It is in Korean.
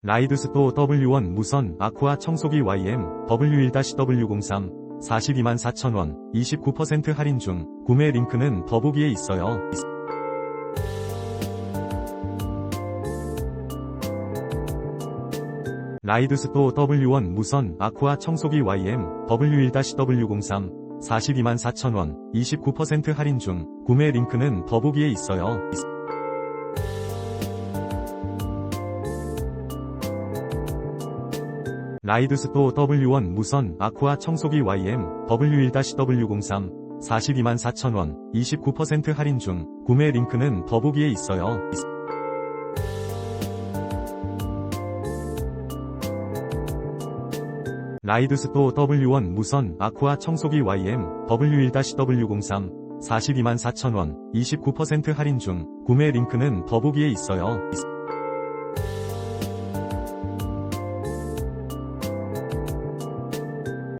라이드스토 W1 무선 아쿠아 청소기 YM-W1-W03 424,000원 29% 할인 중. 구매 링크는 더보기에 있어요. 라이드스토 W1 무선 아쿠아 청소기 YM-W1-W03 424,000원 29% 할인 중. 구매 링크는 더보기에 있어요. 라이드스토 W1 무선 아쿠아 청소기 YM-W1-W03 424,000원 29% 할인 중. 구매 링크는 더보기에 있어요. 라이드스토 W1 무선 아쿠아 청소기 YM-W1-W03 424,000원 29% 할인 중. 구매 링크는 더보기에 있어요.